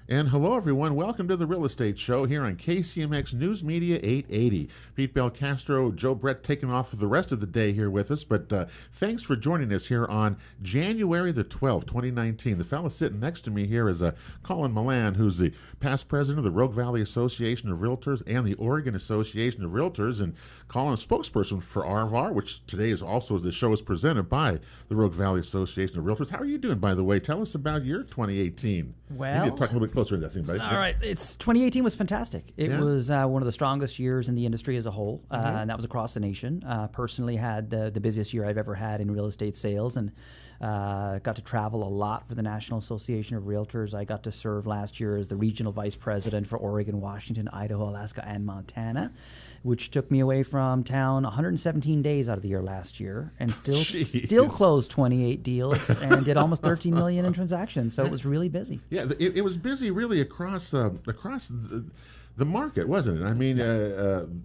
And hello, everyone. Welcome to the Real Estate Show here on KCMX News Media 880. Pete Belcastro, Joe Brett taking off for the rest of the day here with us. But thanks for joining us here on January the 12th, 2019. The fellow sitting next to me here is Colin Mullane, who's the past president of the Rogue Valley Association of Realtors and the Oregon Association of Realtors. And Colin, spokesperson for RVAR, which today is also, the show is presented by the Rogue Valley Association of Realtors. How are you doing, by the way? Tell us about your 2018. Well, you need to talk a little bit closer to that thing, buddy. All right. 2018 was fantastic. It was one of the strongest years in the industry as a whole, and that was across the nation. Personally had the busiest year I've ever had in real estate sales, and got to travel a lot for the National Association of Realtors. I got to serve last year as the regional vice president for Oregon, Washington, Idaho, Alaska, and Montana, which took me away from town 117 days out of the year last year, and still closed 28 deals and did almost 13 million in transactions. So it was really busy. Yeah, it was busy really across the market, wasn't it? I mean,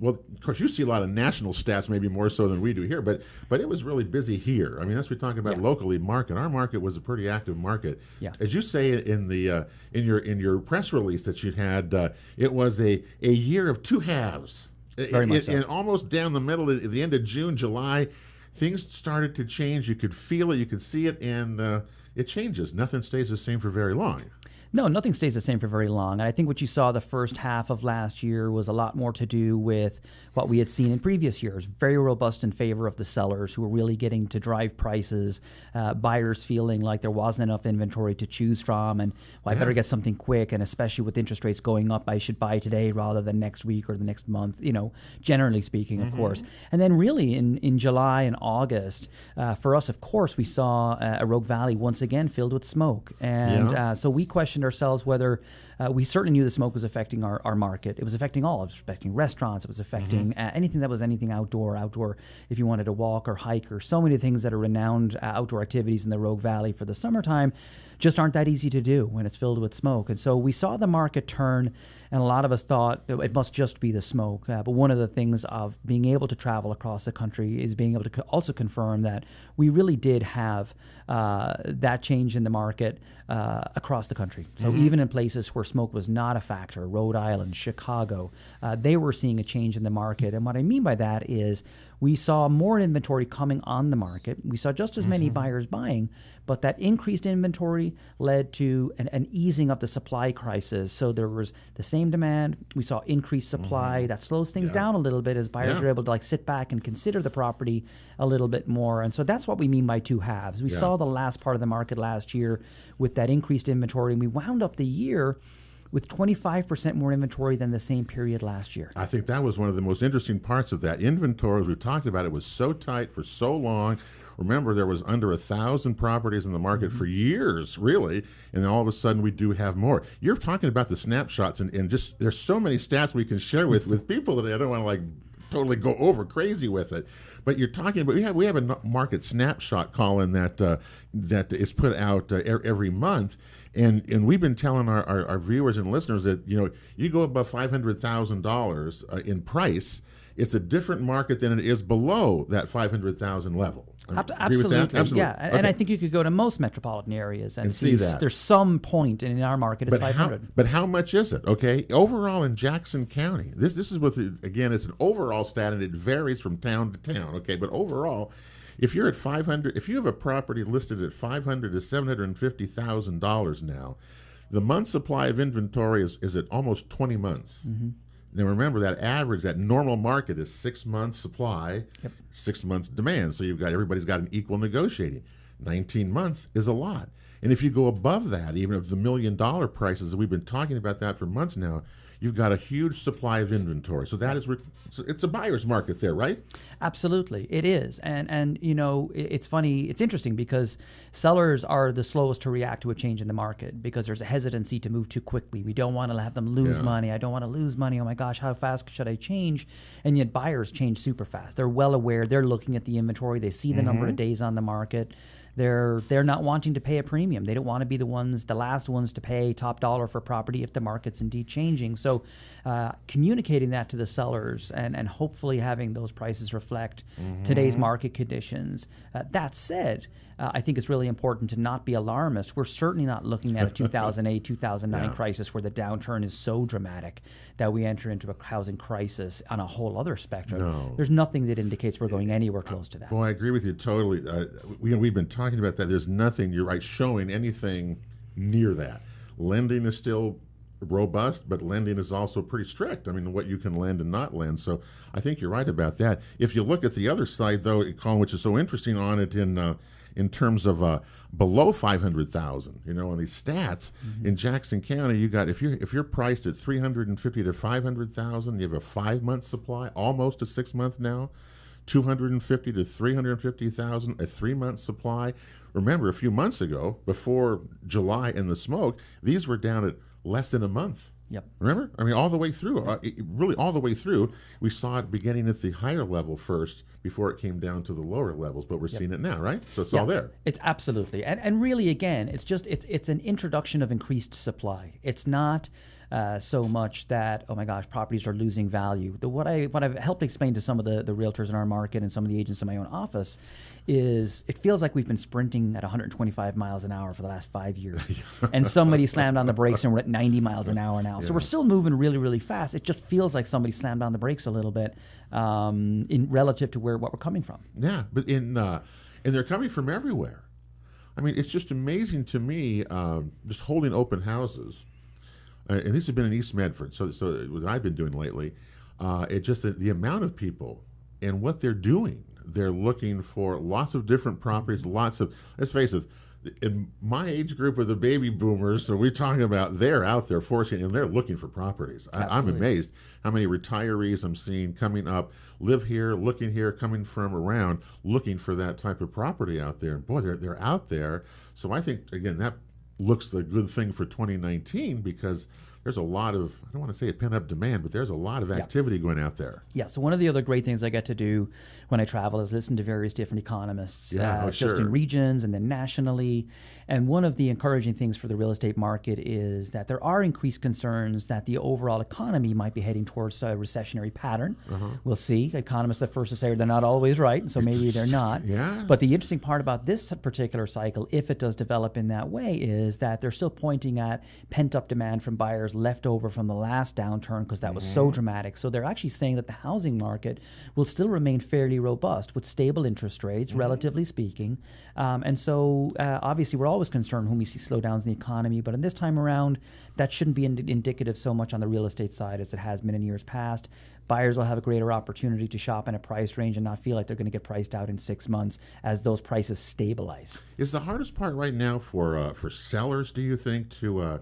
well, of course, you see a lot of national stats, maybe more so than we do here, but it was really busy here. I mean, that's what we're talking about locally. Market. Our market was a pretty active market. Yeah. As you say in the in your press release that you had, it was a year of two halves. Very much so. And almost down the middle, at the end of June, July, things started to change. You could feel it, you could see it, and it changes. Nothing stays the same for very long. No, nothing stays the same for very long. And I think what you saw the first half of last year was a lot more to do with what we had seen in previous years. Very robust in favor of the sellers who were really getting to drive prices, buyers feeling like there wasn't enough inventory to choose from, and I better get something quick, and especially with interest rates going up, I should buy today rather than next week or the next month, generally speaking, of course. And then really in July and August, for us, of course, we saw a Rogue Valley once again filled with smoke. And so we questioned ourselves whether we certainly knew the smoke was affecting our market. It was affecting all. It was affecting restaurants. It was affecting anything that was anything outdoor if you wanted to walk or hike, or so many things that are renowned outdoor activities in the Rogue Valley for the summertime just aren't that easy to do when it's filled with smoke. And so we saw the market turn, and a lot of us thought it must just be the smoke. But one of the things of being able to travel across the country is being able to also confirm that we really did have that change in the market across the country. So even in places where smoke was not a factor, Rhode Island, Chicago, they were seeing a change in the market. And what I mean by that is we saw more inventory coming on the market. We saw just as many buyers buying, but that increased inventory led to an easing of the supply crisis. So there was the same demand. We saw increased supply. That slows things down a little bit as buyers are able to sit back and consider the property a little bit more. And so that's what we mean by two halves. We saw the last part of the market last year with that increased inventory, and we wound up the year with 25% more inventory than the same period last year. I think that was one of the most interesting parts of that. Inventory, as we talked about, it was so tight for so long. Remember, there was under 1,000 properties in the market for years, really, and then all of a sudden we do have more. You're talking about the snapshots, and just there's so many stats we can share with people today. I don't want to totally go over crazy with it. But you're talking about we have a market snapshot, Colin, that is put out every month, and we've been telling our viewers and listeners that you go above $500,000 in price, it's a different market than it is below that 500,000 level. Absolutely. Absolutely. Yeah. Okay. And I think you could go to most metropolitan areas and see that. There's some point in our market it's 500. But how much is it? Okay. Overall in Jackson County, this is again, it's an overall stat, and it varies from town to town. Okay. But overall, if you're at 500, if you have a property listed at $500,000 to $750,000 now, the month supply of inventory is at almost 20 months. Now remember, that average, that normal market is 6 months supply, 6 months demand. So everybody's got an equal negotiating. 19 months is a lot. And if you go above that, even of the $1 million prices, we've been talking about that for months now, you've got a huge supply of inventory. So that is, it's a buyer's market there, right? Absolutely, it is. And it's funny, it's interesting because sellers are the slowest to react to a change in the market because there's a hesitancy to move too quickly. We don't want to have them lose money. I don't want to lose money. Oh my gosh, how fast should I change? And yet buyers change super fast. They're well aware. They're looking at the inventory. They see the number of days on the market. They're not wanting to pay a premium. They don't want to be the last ones to pay top dollar for property if the market's indeed changing. So communicating that to the sellers and hopefully having those prices reflect today's market conditions. That said, I think it's really important to not be alarmist. We're certainly not looking at a 2008, 2009 crisis where the downturn is so dramatic that we enter into a housing crisis on a whole other spectrum. No. There's nothing that indicates we're going anywhere close to that. Well, I agree with you totally. We've been talking about that. There's nothing, you're right, showing anything near that. Lending is still robust, but lending is also pretty strict. I mean, what you can lend and not lend. So I think you're right about that. If you look at the other side, though, Colin, which is so interesting on it in terms of below 500,000, on these stats in Jackson County, you got if you're priced at 350 to 500,000, you have a 5-month supply, almost a 6-month now. 250 to 350,000, a 3-month supply. Remember, a few months ago, before July and the smoke, these were down at less than a month. Yep. Remember? I mean, all the way through. Really, all the way through. We saw it beginning at the higher level first before it came down to the lower levels, but we're seeing it now, right? So it's all there. It's absolutely. And really, again, it's an introduction of increased supply. It's not so much that, oh my gosh, properties are losing value. What I've helped explain to some of the realtors in our market and some of the agents in my own office is it feels like we've been sprinting at 125 miles an hour for the last 5 years. And somebody slammed on the brakes and we're at 90 miles an hour now. So we're still moving really, really fast. It just feels like somebody slammed on the brakes a little bit in relative to what we're coming from. Yeah, but and they're coming from everywhere. I mean, it's just amazing to me, just holding open houses. And this has been in East Medford, so what I've been doing lately, it's just the amount of people and what they're doing. They're looking for lots of different properties, lots of, let's face it, in my age group of the baby boomers, so we're talking about, they're out there forcing, and they're looking for properties. I'm amazed how many retirees I'm seeing coming up, live here, looking here, coming from around, looking for that type of property out there. And boy, they're out there. So I think, again, that looks a good thing for 2019 because there's a lot of, I don't want to say a pent-up demand, but there's a lot of activity going out there. Yeah, so one of the other great things I get to do when I travel is listen to various different economists, just in regions and then nationally. And one of the encouraging things for the real estate market is that there are increased concerns that the overall economy might be heading towards a recessionary pattern. We'll see. Economists at first say they're not always right, so maybe they're not. But the interesting part about this particular cycle, if it does develop in that way, is that they're still pointing at pent-up demand from buyers left over from the last downturn because that was so dramatic. So they're actually saying that the housing market will still remain fairly robust with stable interest rates, relatively speaking. And so obviously we're always concerned when we see slowdowns in the economy, but in this time around, that shouldn't be indicative so much on the real estate side as it has been in years past. Buyers will have a greater opportunity to shop in a price range and not feel like they're going to get priced out in 6 months as those prices stabilize. Is the hardest part right now for sellers, do you think, to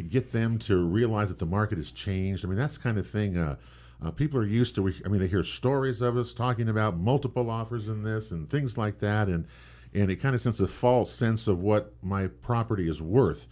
get them to realize that the market has changed? I mean, that's the kind of thing people are used to. They hear stories of us talking about multiple offers in this and things like that, and it kind of sends a false sense of what my property is worth.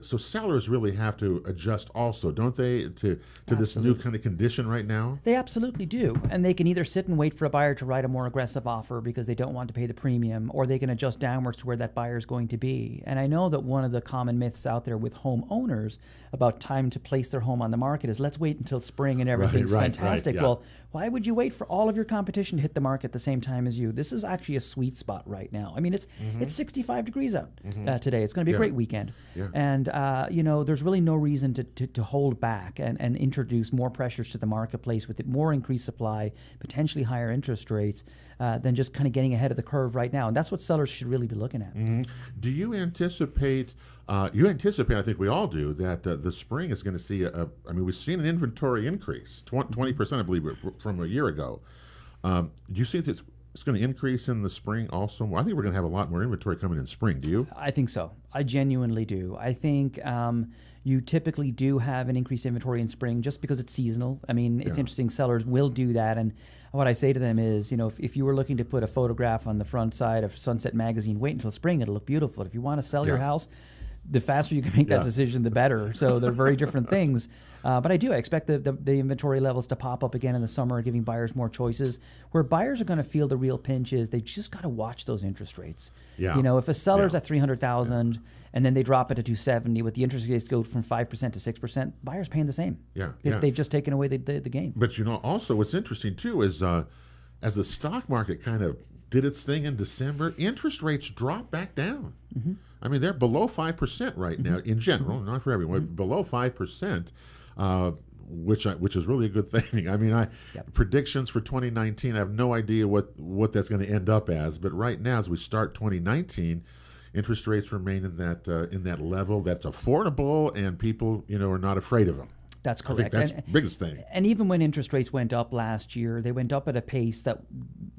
So sellers really have to adjust also, don't they, to this new kind of condition right now? They absolutely do. And they can either sit and wait for a buyer to write a more aggressive offer because they don't want to pay the premium, or they can adjust downwards to where that buyer is going to be. And I know that one of the common myths out there with homeowners about time to place their home on the market is let's wait until spring and everything's fantastic. Well, why would you wait for all of your competition to hit the market at the same time as you? This is actually a sweet spot right now. I mean, it's 65 degrees out today. It's going to be a great weekend. And, there's really no reason to hold back and introduce more pressures to the marketplace with more increased supply, potentially higher interest rates, than just kind of getting ahead of the curve right now. And that's what sellers should really be looking at. Do you anticipate, I think we all do, that the spring is going to see we've seen an inventory increase, 20%, I believe, from a year ago. Do you see that it's going to increase in the spring also? Well, I think we're going to have a lot more inventory coming in spring. Do you? I think so. I genuinely do. I think you typically do have an increased inventory in spring just because it's seasonal. I mean, it's interesting. Sellers will do that. And what I say to them is, if you were looking to put a photograph on the front side of Sunset Magazine, wait until spring. It'll look beautiful. If you want to sell your house, the faster you can make that decision, the better. So they're very different things. But I expect the inventory levels to pop up again in the summer, giving buyers more choices. Where buyers are going to feel the real pinch is they just got to watch those interest rates. Yeah. If a seller's at 300,000 and then they drop it to 270, with the interest rates go from 5% to 6%, buyers paying the same. They've just taken away the gain. But also what's interesting too is as the stock market kind of did its thing in December, interest rates dropped back down. Mm-hmm. I mean, they're below 5% right now in general, not for everyone, below 5%, which is really a good thing. I mean, predictions for 2019, I have no idea what that's going to end up as. But right now, as we start 2019, interest rates remain in that level that's affordable, and people are not afraid of them. That's correct. I think that's the biggest thing. And even when interest rates went up last year, they went up at a pace that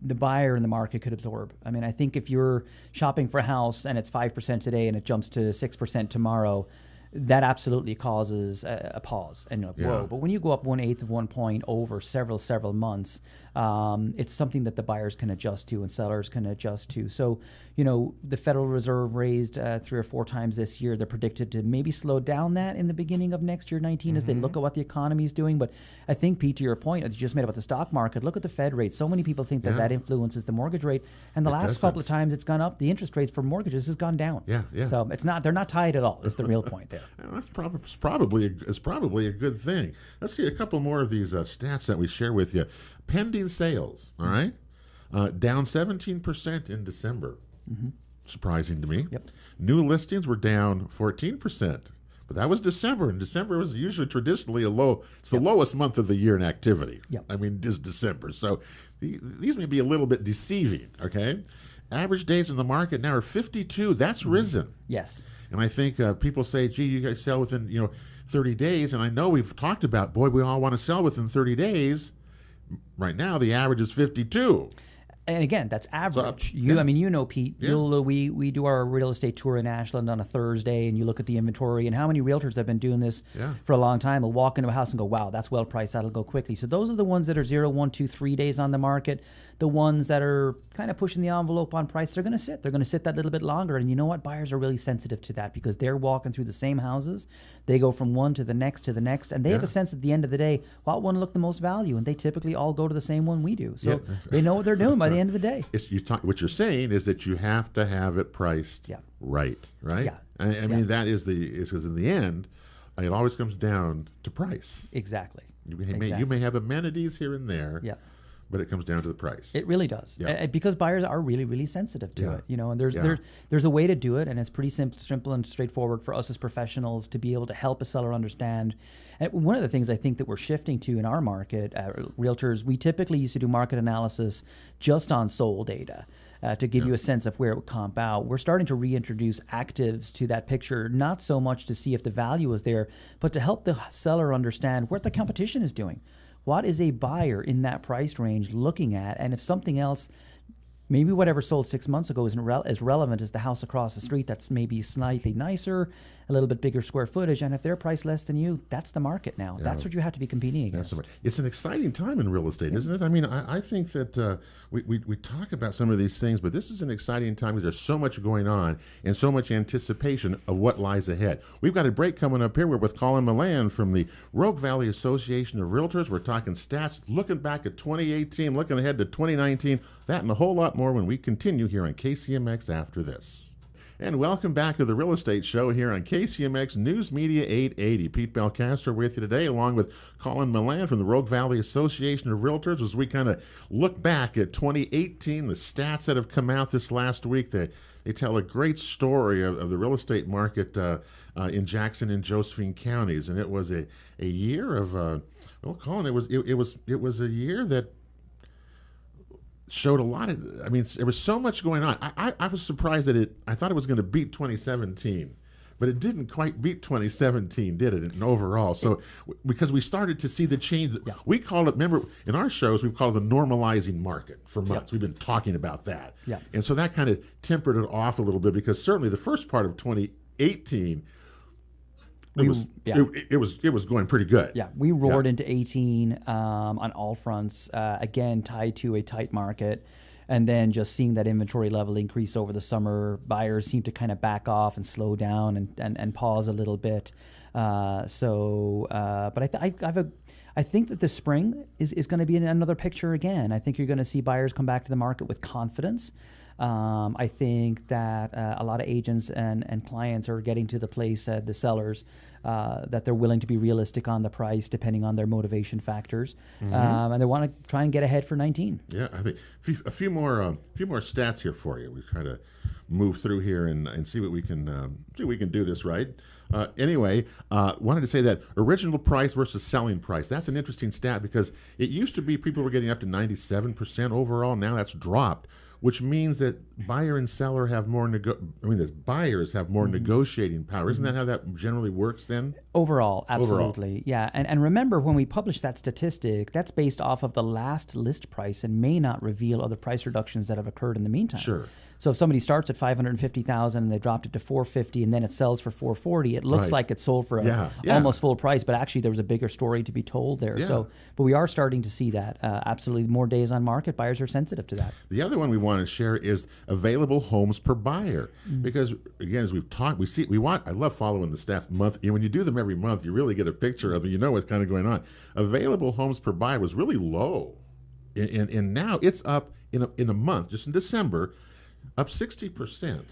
the buyer in the market could absorb. I mean, I think if you're shopping for a house and it's 5% today and it jumps to 6% tomorrow, that absolutely causes a pause. And whoa. But when you go up 1/8 of 1 point over several months, it's something that the buyers can adjust to and sellers can adjust to. So, the Federal Reserve raised 3 or 4 times this year. They're predicted to maybe slow down that in the beginning of next year, 19, as they look at what the economy is doing. But I think, Pete, to your point, as you just made about the stock market, look at the Fed rate. So many people think that influences the mortgage rate. And the last couple of times it's gone up, the interest rates for mortgages has gone down. Yeah. So they're not tied at all. That's the real point there. That's probably a good thing. Let's see a couple more of these stats that we share with you. Pending sales, all right, down 17% in December. Mm-hmm. Surprising to me. Yep. New listings were down 14%, but that was December, and December was usually traditionally it's the lowest month of the year in activity. Yep. I mean, is December. So these may be a little bit deceiving, okay? Average days in the market now are 52. That's risen. Yes. And I think people say, gee, you guys sell within 30 days. And I know we've talked about, we all want to sell within 30 days. Right now, the average is 52. And again, that's average. So, I mean, Pete, we do our real estate tour in Ashland on a Thursday, and you look at the inventory and how many realtors have been doing this for a long time will walk into a house and go, wow, that's well priced, that'll go quickly. So those are the ones that are 0, 1, 2, 3 days on the market. The ones that are kind of pushing the envelope on price, they're going to sit. They're going to sit that little bit longer. And you know what? Buyers are really sensitive to that because they're walking through the same houses. They go from one to the next, and they have a sense at the end of the day, what one look the most value, and they typically all go to the same one we do. So they know what they're doing by the end of the day. What you're saying is that you have to have it priced right? Yeah. I mean, that is because in the end, it always comes down to price. Exactly. You may have amenities here and there. Yeah. But it comes down to the price. It really does, because buyers are really, really sensitive to it. And there's a way to do it, and it's pretty simple and straightforward for us as professionals to be able to help a seller understand. And one of the things I think that we're shifting to in our market, realtors, we typically used to do market analysis just on sold data. To give you a sense of where it would comp out. We're starting to reintroduce actives to that picture, not so much to see if the value is there, but to help the seller understand what the competition is doing. What is a buyer in that price range looking at? And if something else, maybe whatever sold 6 months ago isn't as relevant as the house across the street that's maybe slightly nicer, a little bit bigger square footage, and if they're priced less than you, that's the market now. That's what you have to be competing against. It's an exciting time in real estate, isn't it? I mean, I think that we talk about some of these things, but this is an exciting time because there's so much going on and so much anticipation of what lies ahead. We've got a break coming up here. We're with Colin Mullane from the Rogue Valley Association of Realtors. We're talking stats, looking back at 2018, looking ahead to 2019, that and a whole lot more when we continue here on KCMX after this. And welcome back to the Real Estate Show here on KCMX News Media 880. Pete Belcastro with you today, along with Colin Mullane from the Rogue Valley Association of Realtors, as we kind of look back at 2018, the stats that have come out this last week. They tell a great story of the real estate market in Jackson and Josephine counties, and it was a year of Colin, it was a year that showed a lot of, I mean, there was so much going on. I was surprised that I thought it was going to beat 2017, but it didn't quite beat 2017, did it, in overall? So, because we started to see the change. We call it, remember, in our shows, we've called it the normalizing market for months. We've been talking about that. And so that kind of tempered it off a little bit, because certainly the first part of 2018, it was going pretty good. Yeah, we roared into 18 on all fronts, again tied to a tight market. And then just seeing that inventory level increase over the summer, buyers seem to kind of back off and slow down and pause a little bit. But I think that this spring is going to be another picture again. I think you're going to see buyers come back to the market with confidence. I think that a lot of agents and clients are getting to the place, the sellers, that they're willing to be realistic on the price depending on their motivation factors, and they want to try and get ahead for 19. Yeah, I think a few more stats here for you. We try to move through here and see what we can do this right. Anyway, wanted to say that original price versus selling price. That's an interesting stat because it used to be people were getting up to 97% overall. Now that's dropped, which means that buyer and seller have more buyers have more negotiating power. Isn't that how that generally works then? Overall, absolutely. Yeah. And remember, when we publish that statistic, that's based off of the last list price and may not reveal other price reductions that have occurred in the meantime. Sure. So if somebody starts at $550,000 and they dropped it to $450,000 and then it sells for $440,000, it looks like it sold for almost full price, but actually there was a bigger story to be told there. Yeah. But we are starting to see that. Absolutely, more days on market, buyers are sensitive to that. The other one we want to share is available homes per buyer, because again, as we've talked, I love following the stats month. And when you do them every month, you really get a picture of it. You know what's kind of going on. Available homes per buyer was really low, and now it's up in a month, just in December, up 60%.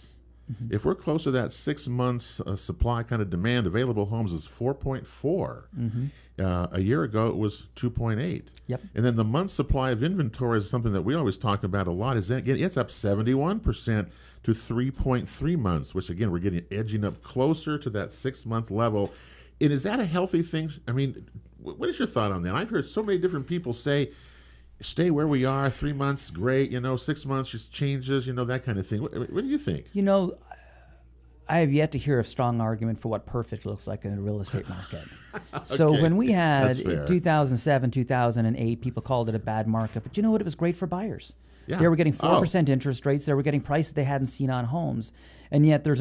If we're close to that 6 months supply kind of demand, available homes is 4.4. A year ago, it was 2.8. Yep. And then the month supply of inventory is something that we always talk about a lot. It's up 71% to 3.3 months, which again, we're edging up closer to that 6 month level. And is that a healthy thing? I mean, what is your thought on that? I've heard so many different people say, stay where we are, 3 months, great, 6 months just changes, that kind of thing. What do you think? I have yet to hear a strong argument for what perfect looks like in a real estate market. So when we had 2007, 2008, people called it a bad market, but you know what? It was great for buyers. Yeah. They were getting 4% interest rates. They were getting prices they hadn't seen on homes. And yet there's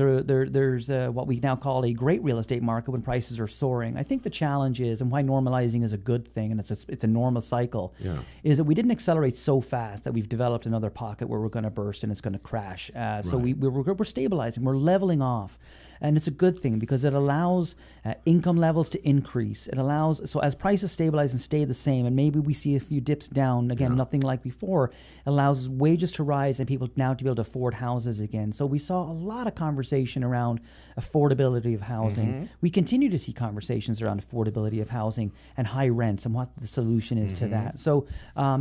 what we now call a great real estate market when prices are soaring. I think the challenge is, and why normalizing is a good thing, and it's a normal cycle, is that we didn't accelerate so fast that we've developed another pocket where we're going to burst and it's going to crash. So we're stabilizing, we're leveling off. And it's a good thing because it allows income levels to increase. It allows, so as prices stabilize and stay the same, and maybe we see a few dips down, again, nothing like before, it allows wages to rise and people now to be able to afford houses again. So we saw a lot of conversation around affordability of housing. We continue to see conversations around affordability of housing and high rents and what the solution is to that. So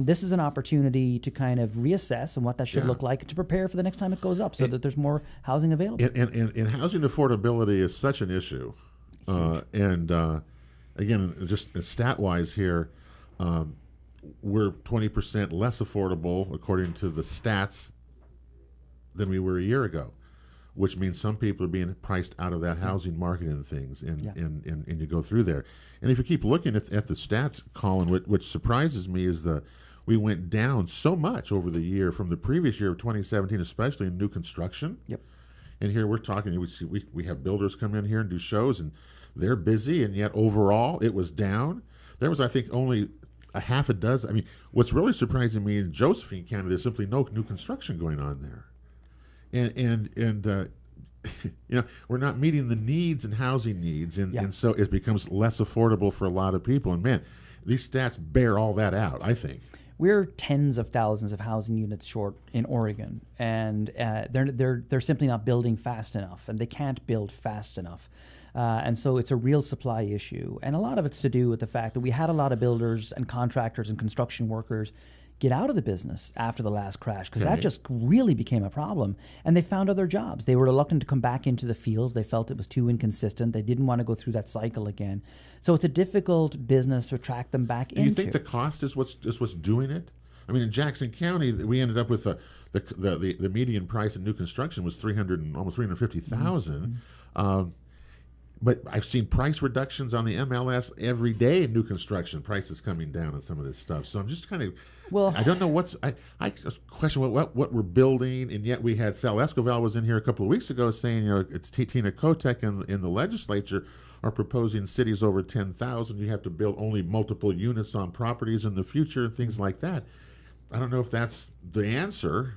this is an opportunity to kind of reassess and what that should look like to prepare for the next time it goes up so that there's more housing available. And housing affordability is such an issue. Again, just stat-wise here, we're 20% less affordable, according to the stats, than we were a year ago, which means some people are being priced out of that housing market and things, and you go through there. And if you keep looking at the stats, Colin, which surprises me is we went down so much over the year from the previous year of 2017, especially in new construction. Yep. And here we're talking, we have builders come in here and do shows, and they're busy, and yet overall it was down. There was, I think, only a half a dozen. I mean, what's really surprising me in Josephine County, there's simply no new construction going on there. And we're not meeting the needs and housing needs, and so it becomes less affordable for a lot of people. And man, these stats bear all that out, I think. We're tens of thousands of housing units short in Oregon, and they're simply not building fast enough, and they can't build fast enough. And so it's a real supply issue. And a lot of it's to do with the fact that we had a lot of builders and contractors and construction workers get out of the business after the last crash, because that just really became a problem. And they found other jobs. They were reluctant to come back into the field. They felt it was too inconsistent. They didn't want to go through that cycle again. So it's a difficult business to attract them back into. Do you think the cost is what's doing it? I mean, in Jackson County, we ended up with the median price in new construction was almost $350,000. But I've seen price reductions on the MLS every day in new construction, prices coming down on some of this stuff. So I'm just kind of, I don't know I just question what we're building, and yet we had Sal Escobar was in here a couple of weeks ago saying, it's Tina Kotek in the legislature are proposing cities over 10,000. You have to build only multiple units on properties in the future and things like that. I don't know if that's the answer,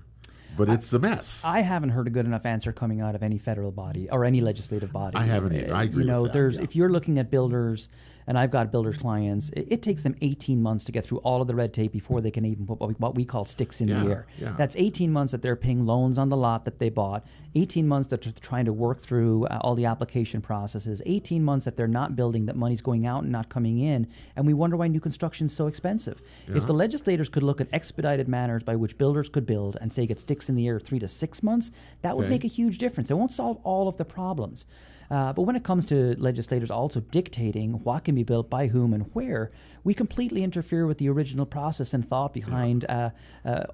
but it's the mess. I haven't heard a good enough answer coming out of any federal body or any legislative body. I haven't either. I agree You know, with that, if you're looking at builders, and I've got builders clients, it takes them 18 months to get through all of the red tape before they can even put what we call sticks in the air. Yeah. That's 18 months that they're paying loans on the lot that they bought, 18 months that they're trying to work through all the application processes, 18 months that they're not building, that money's going out and not coming in, and we wonder why new construction is so expensive. Yeah. If the legislators could look at expedited manners by which builders could build and say get sticks in the air 3 to 6 months, that would make a huge difference. It won't solve all of the problems. But when it comes to legislators also dictating what can be built by whom and where, we completely interfere with the original process and thought behind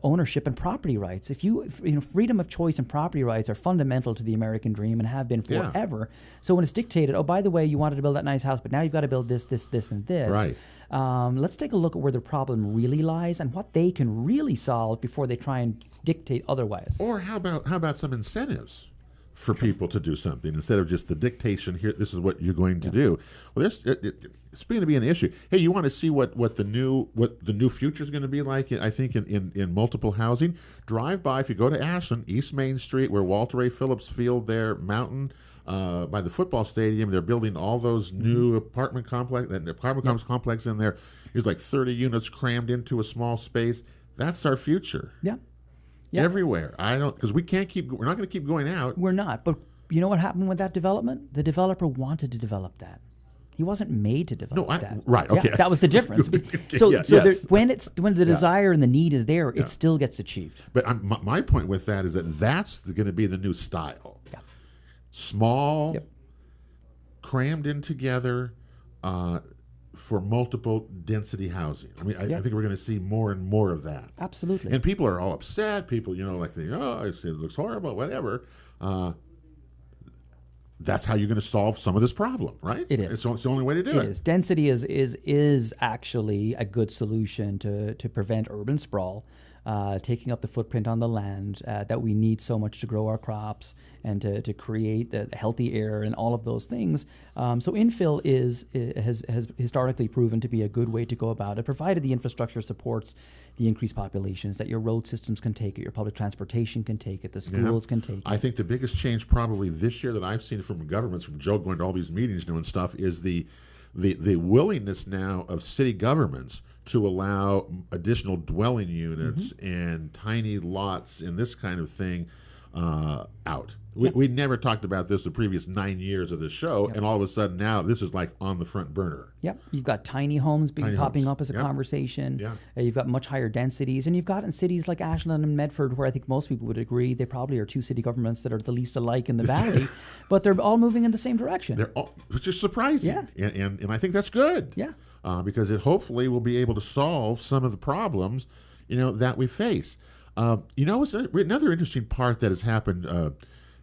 ownership and property rights. If you know, freedom of choice and property rights are fundamental to the American dream and have been forever. So when it's dictated, oh, by the way, you wanted to build that nice house, but now you've got to build this, this, this, and this. Right. Let's take a look at where the problem really lies and what they can really solve before they try and dictate otherwise. Or how about some incentives for people to do something instead of just the dictation here, this is what you're going to do. Well, it's going to be an issue. Hey, you want to see what the new future is going to be like, I think, in multiple housing? Drive by, if you go to Ashland, East Main Street, where Walter A. Phillips Field there, Mountain, by the football stadium, they're building all those new apartment complex complex in there. There's like 30 units crammed into a small space. That's our future. Yeah. Yep. Everywhere. Because we're not going to keep going out. We're not. But you know what happened with that development? The developer wanted to develop that. He wasn't made to develop that. Right. Okay. Yeah, that was the difference. When the desire and the need is there, it still gets achieved. But my point with that is that's going to be the new style. Yeah. Small, crammed in together, for multiple density housing. I mean, I think we're going to see more and more of that. Absolutely. And people are all upset. People, like, it looks horrible, whatever. That's how you're going to solve some of this problem, right? It is. It's the only way to do it. It is. Density is actually a good solution to prevent urban sprawl, taking up the footprint on the land that we need so much to grow our crops and to create the healthy air and all of those things. So infill has historically proven to be a good way to go about it, provided the infrastructure supports the increased populations, that your road systems can take it, your public transportation can take it, the schools can take it. I think the biggest change probably this year that I've seen from governments, from Joe going to all these meetings doing stuff, is the willingness now of city governments to allow additional dwelling units and tiny lots and this kind of thing out. We never talked about this the previous 9 years of the show, and all of a sudden now this is like on the front burner. Yep, you've got tiny homes popping up as a conversation. Yeah. You've got much higher densities, and you've got in cities like Ashland and Medford, where I think most people would agree they probably are two city governments that are the least alike in the valley, but they're all moving in the same direction. Which is surprising, and I think that's good. Yeah. Because it hopefully will be able to solve some of the problems, that we face. It's another interesting part that has happened.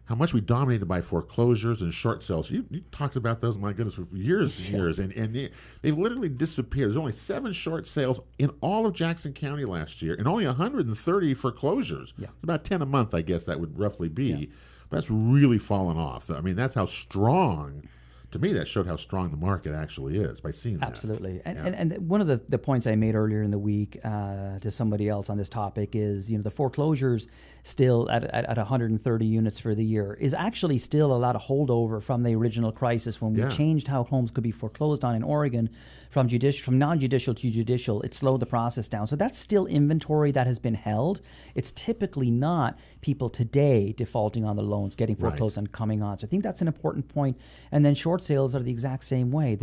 How much we dominated by foreclosures and short sales. You talked about those, my goodness, for years and years, and they've literally disappeared. There's only 7 short sales in all of Jackson County last year, and only 130 foreclosures. Yeah. It's about 10 a month, I guess that would roughly be. Yeah. But that's really fallen off. I mean, that's how strong. To me, that showed how strong the market actually is by seeing that. Absolutely. And one of the points I made earlier in the week to somebody else on this topic is, the foreclosures still at 130 units for the year is actually still a lot of holdover from the original crisis when we changed how homes could be foreclosed on in Oregon from non-judicial to judicial. It slowed the process down. So that's still inventory that has been held. It's typically not people today defaulting on the loans, getting foreclosed and coming on. So I think that's an important point. And then short sales are the exact same way.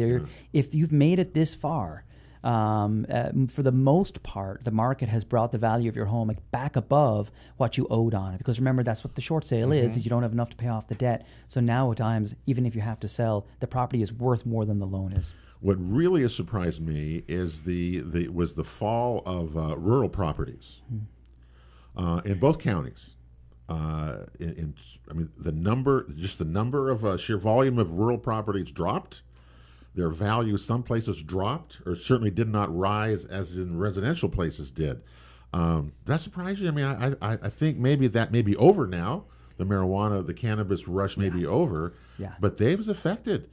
If you've made it this far, for the most part, the market has brought the value of your home back above what you owed on it. Because remember, that's what the short sale is you don't have enough to pay off the debt. So now at times, even if you have to sell, the property is worth more than the loan is. What really has surprised me is was the fall of rural properties in both counties. The number of sheer volume of rural properties dropped. Their value, some places dropped, or certainly did not rise as in residential places did. That surprised you? I mean, I think maybe that may be over now. The marijuana, the cannabis rush may be over. Yeah. But they've affected.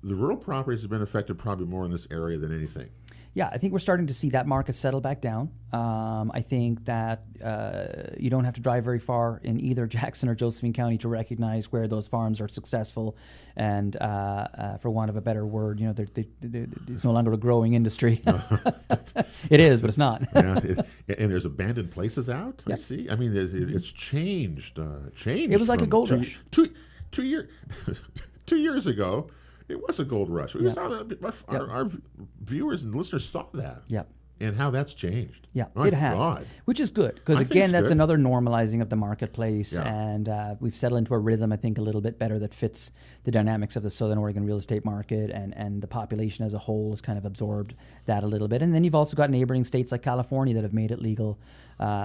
The rural properties have been affected probably more in this area than anything. Yeah, I think we're starting to see that market settle back down. I think that you don't have to drive very far in either Jackson or Josephine County to recognize where those farms are successful. And for want of a better word, it's no longer a growing industry. It is, but it's not. And there's abandoned places out. Yep. I see. I mean, it's changed. It was like a gold rush. 2 years ago, it was a gold rush. Yep. Our viewers and listeners saw that. Yep. And how that's changed. Yeah, My it has, God. which is good because I think again, it's that's good. another normalizing of the marketplace, Yeah. and we've settled into a rhythm I think a little bit better that fits the dynamics of the Southern Oregon real estate market, and the population as a whole has kind of absorbed that a little bit. And then you've also got neighboring states like California that have made it legal,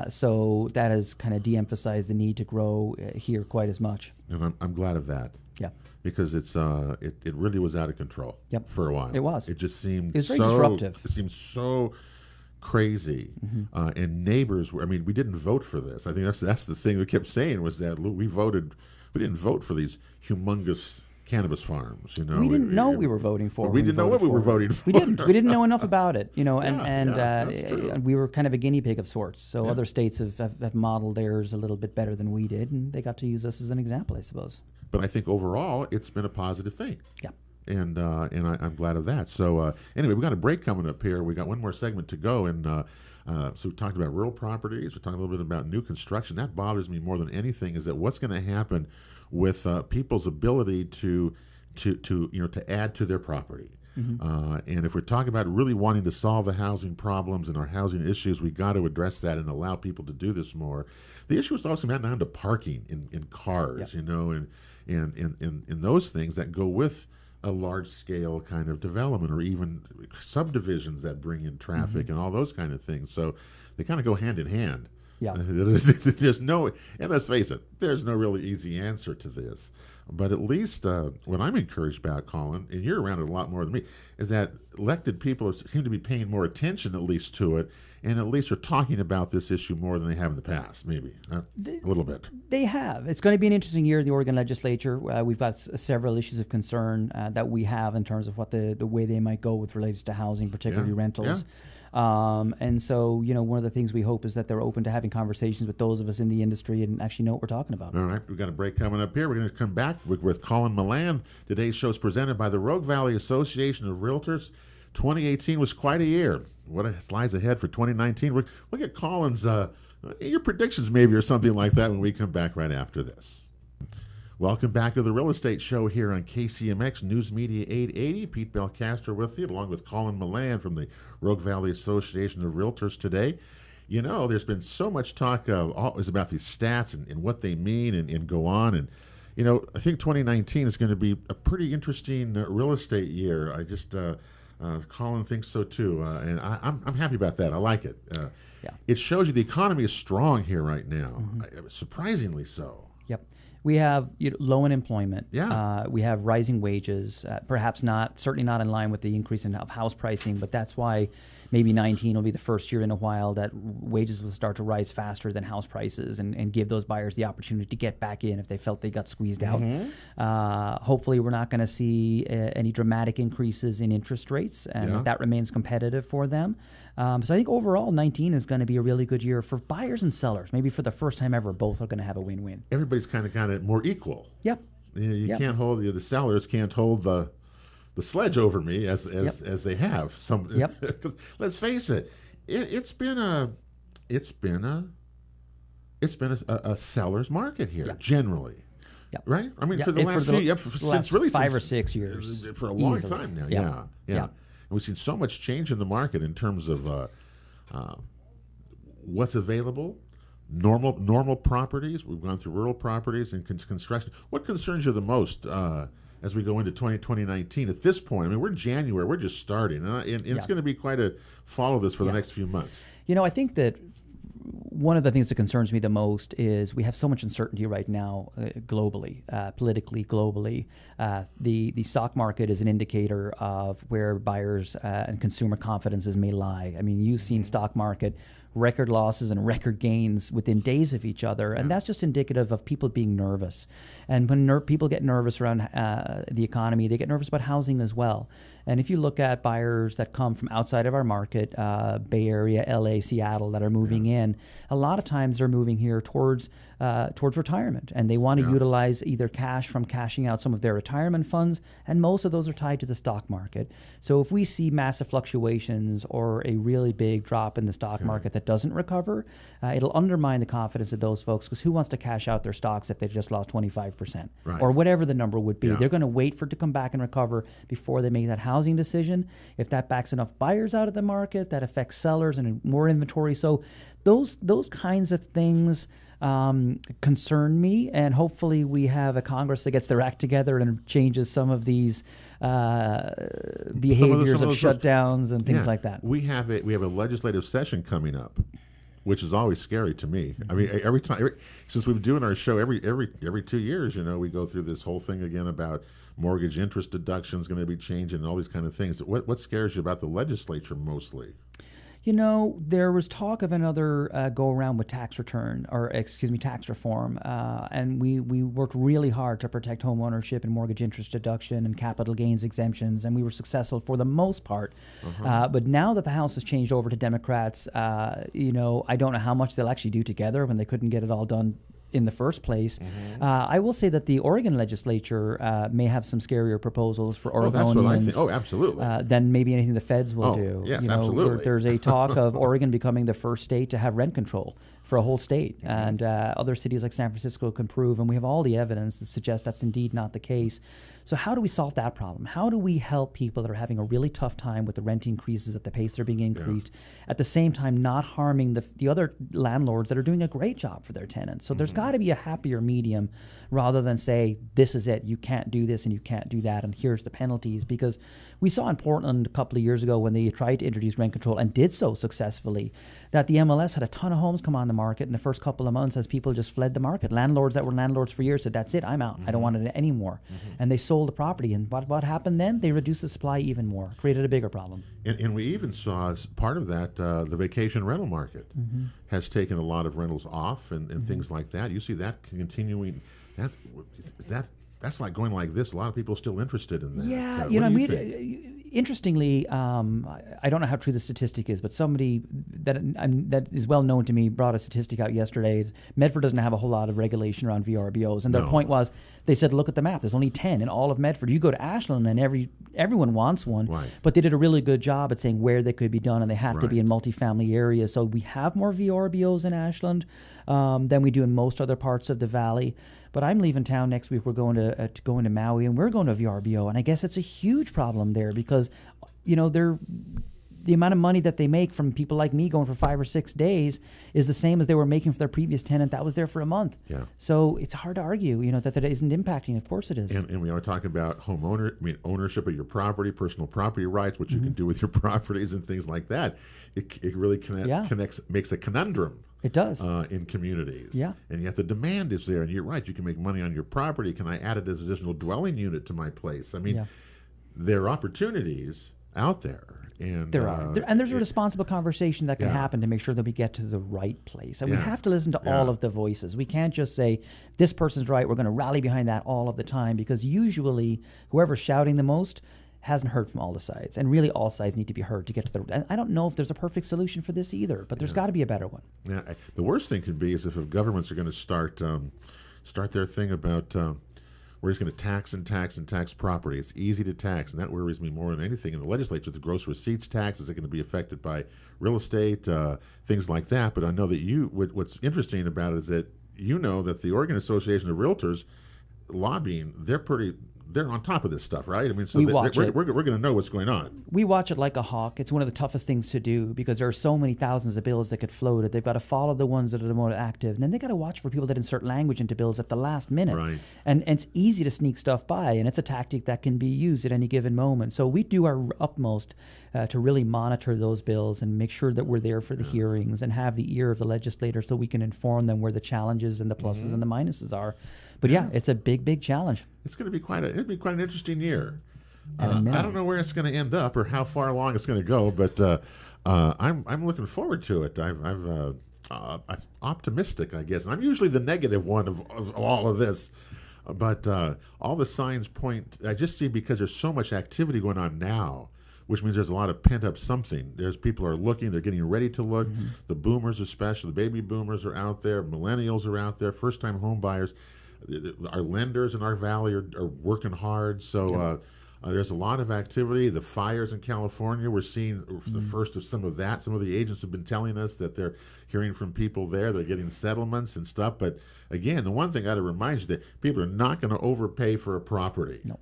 so that has kind of de-emphasized the need to grow here quite as much. And I'm glad of that. Yeah. Because it really was out of control. Yep. For a while. It was. It just seemed It was very disruptive. It seemed so crazy, and neighbors were. I mean, we didn't vote for this. I think that's the thing we kept saying was that we didn't vote for these humongous cannabis farms. We didn't know we were voting for. We didn't know what we were voting for. We didn't. We didn't know enough about it, that's true. we were kind of a guinea pig of sorts. So Yeah. other states have modeled theirs a little bit better than we did, and they got to use us as an example, I suppose. But I think overall, it's been a positive thing. Yeah. And I'm glad of that. So anyway, we got a break coming up here. We got one more segment to go, and so we talked about rural properties. We talked a little bit about new construction. That bothers me more than anything. Is that what's going to happen with people's ability to add to their property? And if we're talking about really wanting to solve the housing problems and our housing issues, we got to address that and allow people to do this more. The issue is also down to parking in cars, and those things that go with a large-scale kind of development, or even subdivisions that bring in traffic and all those kind of things. So they kind of go hand in hand. Yeah. There's no, and let's face it, there's no really easy answer to this. But at least what I'm encouraged about, Colin, and you're around it a lot more than me, is that elected people seem to be paying more attention at least to it, and at least are talking about this issue more than they have in the past, maybe a little bit. They have. It's going to be an interesting year in the Oregon legislature. We've got several issues of concern that we have in terms of what the way they might go with related to housing, particularly rentals. And so, one of the things we hope is that they're open to having conversations with those of us in the industry and actually know what we're talking about. All right, we've got a break coming up here. We're going to come back with Colin Mullane. Today's show is presented by the Rogue Valley Association of Realtors. 2018 was quite a year. What lies ahead for 2019? We'll get Colin's your predictions maybe or something like that when we come back right after this. Welcome back to the Real Estate Show here on KCMX News Media 880. Pete Belcastro with you, along with Colin Mullane from the Rogue Valley Association of Realtors today. There's been so much talk always about these stats and what they mean and go on. And, I think 2019 is going to be a pretty interesting real estate year. I just, Colin thinks so too. And I'm happy about that. I like it. It shows you the economy is strong here right now, surprisingly so. Yep. We have low unemployment. Yeah. We have rising wages, perhaps certainly not in line with the increase of house pricing, but that's why maybe 19 will be the first year in a while that wages will start to rise faster than house prices and give those buyers the opportunity to get back in if they felt they got squeezed out. Hopefully we're not going to see any dramatic increases in interest rates, and that remains competitive for them. So I think overall 19 is going to be a really good year for buyers and sellers. Maybe for the first time ever, both are going to have a win-win. Everybody's kind of more equal. Yep. You can't hold the sellers can't hold the sledge over me as they have some. Let's face it, it's been a seller's market here generally. Right? I mean, for the last since really 5 or 6 years, for a long easily. time now. Yeah. And we've seen so much change in the market in terms of what's available, normal properties. We've gone through rural properties and construction. What concerns you the most as we go into 2019 at this point? I mean, we're in January. We're just starting. And it's going to be quite a follow this for the next few months. I think that one of the things that concerns me the most is we have so much uncertainty right now globally, politically, globally. The stock market is an indicator of where buyers and consumer confidences may lie. I mean, you've seen stock market record losses and record gains within days of each other, and that's just indicative of people being nervous. And when people get nervous around the economy, they get nervous about housing as well. And if you look at buyers that come from outside of our market, Bay Area, LA, Seattle, that are moving in, a lot of times they're moving here towards retirement, and they want to utilize either cash from cashing out some of their retirement funds, and most of those are tied to the stock market. So if we see massive fluctuations or a really big drop in the stock market that doesn't recover, it'll undermine the confidence of those folks, because who wants to cash out their stocks if they've just lost 25% or whatever the number would be? They're going to wait for it to come back and recover before they make that housing decision. If that backs enough buyers out of the market, that affects sellers and more inventory. So those kinds of things concern me, and hopefully we have a Congress that gets their act together and changes some of these behaviors of shutdowns and things like that. We have a legislative session coming up, which is always scary to me. I mean, every time since we've been doing our show every 2 years, we go through this whole thing again about mortgage interest deductions going to be changing and all these kind of things. What scares you about the legislature mostly? There was talk of another go around with tax reform, and we worked really hard to protect home ownership and mortgage interest deduction and capital gains exemptions, and we were successful for the most part. But now that the House has changed over to Democrats, I don't know how much they'll actually do together when they couldn't get it all done in the first place. I will say that the Oregon legislature may have some scarier proposals for Oregonians. That's what I think. Oh, absolutely. Than maybe anything the feds will do. Yes, absolutely. There's a talk of Oregon becoming the first state to have rent control for a whole state, and other cities like San Francisco can prove, and we have all the evidence that suggests that's indeed not the case. So how do we solve that problem? How do we help people that are having a really tough time with the rent increases at the pace they're being increased, at the same time not harming the other landlords that are doing a great job for their tenants? So there's got to be a happier medium, rather than say, this is it, you can't do this and you can't do that, and here's the penalties. Because we saw in Portland a couple of years ago, when they tried to introduce rent control and did so successfully, that the MLS had a ton of homes come on the market in the first couple of months as people just fled the market. Landlords that were landlords for years said, that's it, I'm out. I don't want it anymore. And they sold the property. And what happened then? They reduced the supply even more, created a bigger problem. And we even saw, as part of that, the vacation rental market has taken a lot of rentals off and things like that. You see that continuing. That's like going like this. A lot of people are still interested in that. Yeah, interestingly, I don't know how true the statistic is, but somebody that is well known to me brought a statistic out yesterday. Medford doesn't have a whole lot of regulation around VRBOs, and their point was, they said, look at the map. There's only 10 in all of Medford. You go to Ashland, and everyone wants one, but they did a really good job at saying where they could be done, and they have to be in multifamily areas. So we have more VRBOs in Ashland than we do in most other parts of the valley. But I'm leaving town next week. We're going to Maui, and we're going to VRBO, and I guess it's a huge problem there, because the amount of money that they make from people like me going for 5 or 6 days is the same as they were making for their previous tenant that was there for a month. Yeah. So it's hard to argue, that isn't impacting. Of course it is. And we are talking about ownership of your property, personal property rights, what you can do with your properties and things like that. It really makes a conundrum. It does. In communities. Yeah. And yet the demand is there, and you're right, you can make money on your property. Can I add it as an additional dwelling unit to my place? I mean, there are opportunities out there. And there are. And there's a responsible conversation that can happen to make sure that we get to the right place. And we have to listen to all of the voices. We can't just say, this person's right, we're going to rally behind that all of the time, because usually whoever's shouting the most hasn't heard from all the sides, and really all sides need to be heard to get to the. And I don't know if there's a perfect solution for this either, but there's got to be a better one. Yeah, the worst thing could be is if governments are going to start their thing about we're just going to tax and tax and tax property. It's easy to tax, and that worries me more than anything. In the legislature, the gross receipts tax is going to be affected by real estate, things like that. But I know that what's interesting about it is that that the Oregon Association of Realtors lobbying, they're on top of this stuff, right? I mean, so we're going to know what's going on. We watch it like a hawk. It's one of the toughest things to do, because there are so many thousands of bills that get floated. They've got to follow the ones that are the more active, and then they got to watch for people that insert language into bills at the last minute. Right. And it's easy to sneak stuff by, and it's a tactic that can be used at any given moment. So we do our utmost to really monitor those bills and make sure that we're there for the hearings and have the ear of the legislator, so we can inform them where the challenges and the pluses and the minuses are. But it's a big, big challenge. It's going to be quite an interesting year. I don't know where it's going to end up or how far along it's going to go, but I'm looking forward to it. I'm optimistic, I guess, and I'm usually the negative one of all of this. But all the signs point, I just see, because there's so much activity going on now, which means there's a lot of pent-up something. There's people are looking, they're getting ready to look. The boomers especially, the baby boomers are out there, millennials are out there, first-time home buyers. Our lenders in our valley are working hard. So there's a lot of activity. The fires in California, we're seeing the first of some of that. Some of the agents have been telling us that they're hearing from people there. They're getting settlements and stuff. But again, the one thing I got to remind you that people are not going to overpay for a property. No.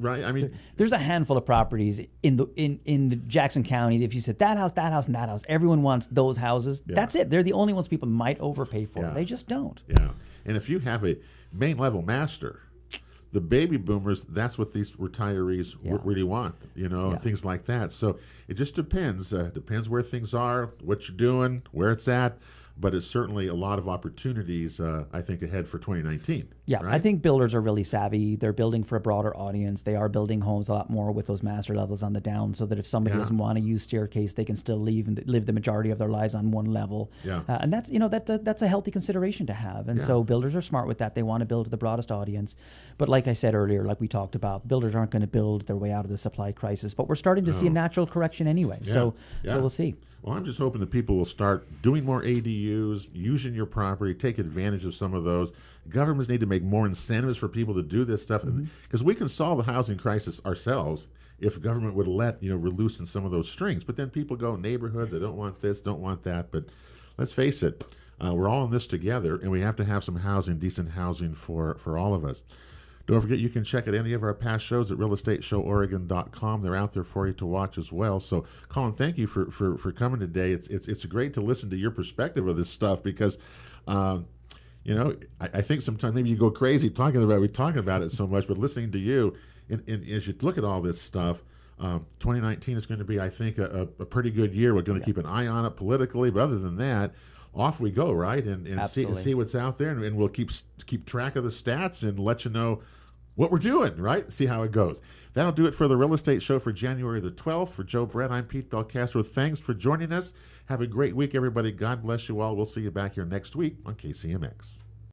Right? I mean, there's a handful of properties in the Jackson County. If you said that house, and that house, everyone wants those houses. Yeah. That's it. They're the only ones people might overpay for. Yeah. They just don't. Yeah. And if you have a main level master, the baby boomers, that's what these retirees really want, and things like that. So it just depends. Depends where things are, what you're doing, where it's at. But it's certainly a lot of opportunities, I think, ahead for 2019. Yeah, right? I think builders are really savvy. They're building for a broader audience. They are building homes a lot more with those master levels on the down, so that if somebody doesn't want to use staircase, they can still live the majority of their lives on one level. Yeah. And that's that's a healthy consideration to have. And so builders are smart with that. They want to build to the broadest audience. But like I said earlier, like we talked about, builders aren't going to build their way out of the supply crisis. But we're starting to see a natural correction anyway. Yeah. So Yeah. we'll see. Well, I'm just hoping that people will start doing more ADUs, using your property, take advantage of some of those. Governments need to make more incentives for people to do this stuff, because we can solve the housing crisis ourselves if government would let loosen some of those strings. But then people go neighborhoods, I don't want this, don't want that. But let's face it, we're all in this together, and we have to have some housing, decent housing for all of us. Don't forget, you can check out any of our past shows at realestateshoworegon.com. They're out there for you to watch as well. So, Colin, thank you for coming today. It's great to listen to your perspective of this stuff, because, I think sometimes maybe you go crazy talking about it so much, but listening to you, and as you look at all this stuff, 2019 is going to be, I think, a pretty good year. We're going to keep an eye on it politically, but other than that, off we go, right? And see what's out there, and we'll keep track of the stats and let you know what we're doing, right? See how it goes. That'll do it for the Real Estate Show for January the 12th. For Joe Brett, I'm Pete Belcastro. Thanks for joining us. Have a great week, everybody. God bless you all. We'll see you back here next week on KCMX.